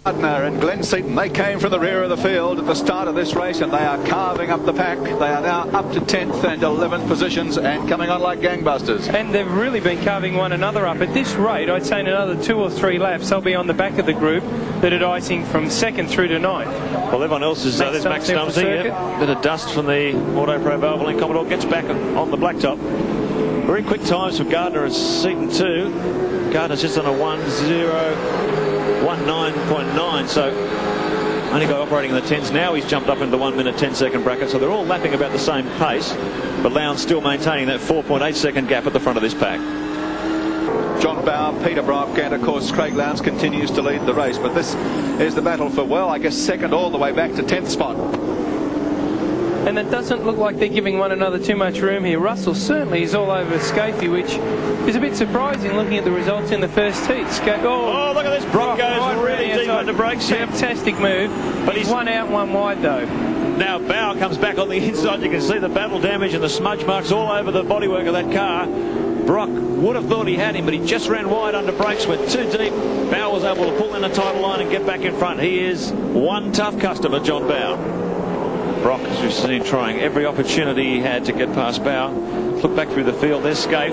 Gardner and Glenn Seaton, they came from the rear of the field at the start of this race, and they are carving up the pack. They are now up to 10th and 11th positions and coming on like gangbusters. And they've really been carving one another up. At this rate, I'd say in another 2 or 3 laps, they'll be on the back of the group that are icing from 2nd through to 9th. Well, everyone else is there's Max Stumpsy. Yeah. Bit of dust from the Auto Pro Valvoline Commodore. Gets back on the blacktop. Very quick times for Gardner and Seaton too. Gardner's just on a 1:19.9, so only got operating in the 10s. Now he's jumped up into the 1 minute 10 second bracket, so they're all lapping about the same pace, but Lowndes still maintaining that 4.8 second gap at the front of this pack. John Bower, Peter Brock, and of course Craig Lowndes continues to lead the race, but this is the battle for, well, I guess second all the way back to 10th spot. And it doesn't look like they're giving one another too much room here. Russell certainly is all over Scafie, which is a bit surprising looking at the results in the first heat. Oh, look at this. Brock goes really deep under brakes. Fantastic move. But he's one out, one wide though. Now Bower comes back on the inside. You can see the battle damage and the smudge marks all over the bodywork of that car. Brock would have thought he had him, but he just ran wide under brakes, went too deep. Bower was able to pull in the title line and get back in front. He is one tough customer, John Bower. Brock, as we've seen, trying every opportunity he had to get past Bower. Look back through the field. There's Scaife.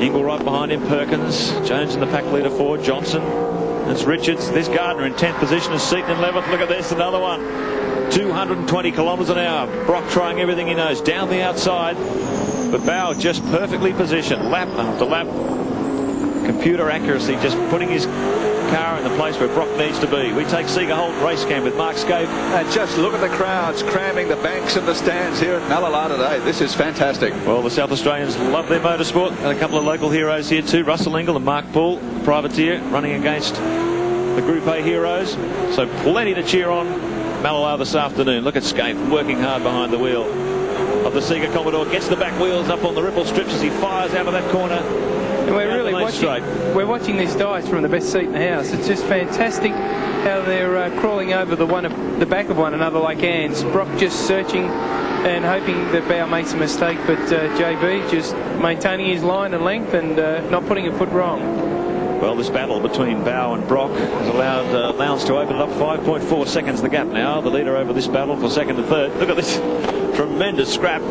Ingle right behind him. Perkins. Jones in the pack leader forward. Johnson. There's Richards. There's Gardner in 10th position. As Seaton in 11th. Look at this. Another one. 220 kilometres an hour. Brock trying everything he knows. Down the outside. But Bower just perfectly positioned. Lap after lap. Computer accuracy. Just putting his car in the place where Brock needs to be. We take Seager Holt race cam with Mark Scaife. And just look at the crowds cramming the banks and the stands here at Mallala today. This is fantastic. Well, the South Australians love their motorsport, and a couple of local heroes here too. Russell Ingall and Mark Poole, privateer, running against the Group A heroes. So plenty to cheer on Mallala this afternoon. Look at Scaife working hard behind the wheel of the Seager Commodore. Gets the back wheels up on the ripple strips as he fires out of that corner. And we're really watching this dice from the best seat in the house. It's just fantastic how they're crawling over the back of one another like ants. Brock just searching and hoping that Bower makes a mistake, but JB just maintaining his line and length and not putting a foot wrong. Well, this battle between Bower and Brock has allowed Lowndes to open it up 5.4 seconds the gap now. The leader over this battle for second and third. Look at this tremendous scrap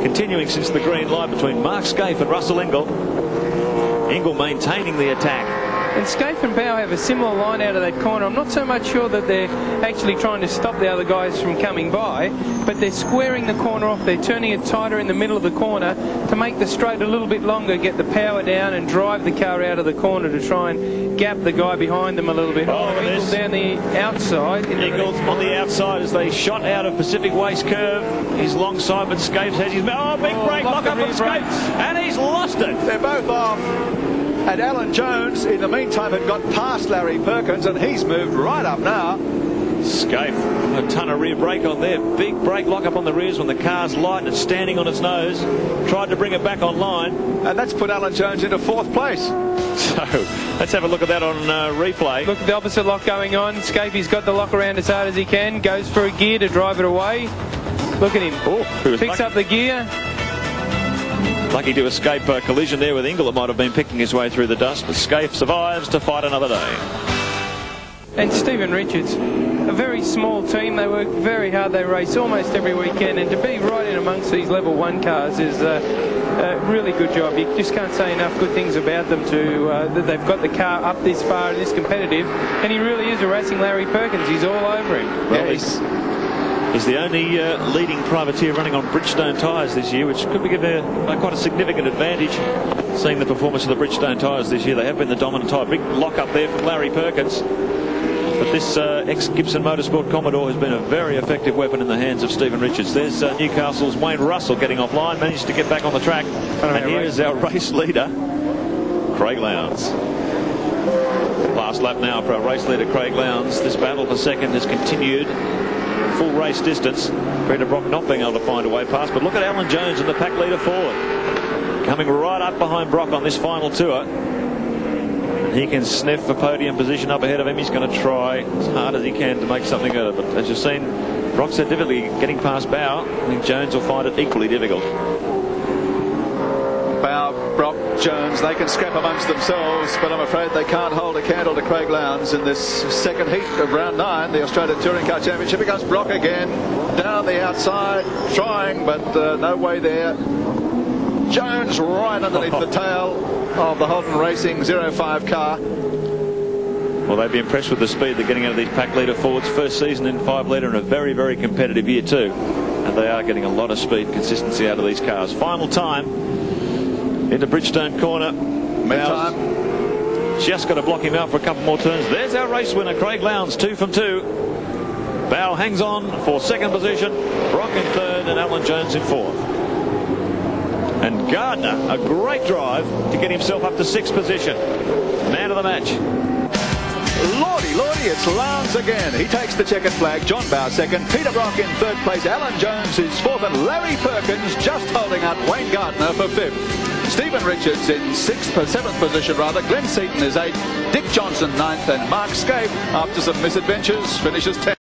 continuing since the green light between Mark Scaife and Russell Ingall. Ingall maintaining the attack. And Scaife and Bower have a similar line out of that corner. I'm not so much sure that they're actually trying to stop the other guys from coming by, but they're squaring the corner off. They're turning it tighter in the middle of the corner to make the straight a little bit longer, get the power down and drive the car out of the corner to try and gap the guy behind them a little bit. Ingall down the outside. Ingall on the outside as they shot out of Pacific Waste curve. He's long side, but Scaife has his... Oh, big break, lock up on Scaife, and he's lost it. They're both off. And Alan Jones, in the meantime, had got past Larry Perkins, and he's moved right up now. Scaife, a ton of rear brake on there. Big brake lock up on the rears when the car's light and it's standing on its nose. Tried to bring it back online. And that's put Alan Jones into 4th place. So, let's have a look at that on replay. Look at the opposite lock going on. Scafie's got the lock around as hard as he can. Goes for a gear to drive it away. Look at him. Picks up the gear. Lucky to escape a collision there with Ingall. It might have been picking his way through the dust, but Scaife survives to fight another day. And Stephen Richards, a very small team. They work very hard. They race almost every weekend, and to be right in amongst these level 1 cars is a really good job. You just can't say enough good things about them that they've got the car up this far and this competitive, and he really is harassing Larry Perkins. He's all over him. Well, he's the only leading privateer running on Bridgestone tyres this year, which could give quite a significant advantage. Seeing the performance of the Bridgestone tyres this year, they have been the dominant tyre. Big lock up there from Larry Perkins. But this ex-Gibson Motorsport Commodore has been a very effective weapon in the hands of Stephen Richards. There's Newcastle's Wayne Russell getting offline, managed to get back on the track. And here is our race leader, Craig Lowndes. Last lap now for our race leader, Craig Lowndes. This battle for second has continued. Full race distance. Peter Brock not being able to find a way past, but look at Alan Jones in the pack leader forward, coming right up behind Brock on this final tour. He can sniff a podium position up ahead of him. He's going to try as hard as he can to make something of it, but as you've seen, Brock's had difficulty getting past Bower. I think Jones will find it equally difficult. Bower, Brock, Jones. They can scrap amongst themselves, but I'm afraid they can't hold a candle to Craig Lowndes in this second heat of round 9, the Australian Touring Car Championship. Here comes Brock again, down the outside, trying, but no way there. Jones right underneath the tail of the Holden Racing 05 car. Well, they'd be impressed with the speed they're getting out of these pack leader forwards. First season in 5 litre and a very, very competitive year too. And they are getting a lot of speed and consistency out of these cars. Final time into Bridgestone corner. Mid-time. Just got to block him out for a couple more turns. There's our race winner, Craig Lowndes, 2 from 2. Bow hangs on for second position. Brock in third and Alan Jones in fourth. And Gardner, a great drive to get himself up to 6th position. Man of the match. Lordy, it's Lowndes again. He takes the checkered flag. John Bow second. Peter Brock in third place. Alan Jones is fourth. And Larry Perkins just holding out Wayne Gardner for 5th. Stephen Richards in 7th position rather. Glenn Seaton is 8th. Dick Johnson 9th. And Mark Scape, after some misadventures, finishes 10th.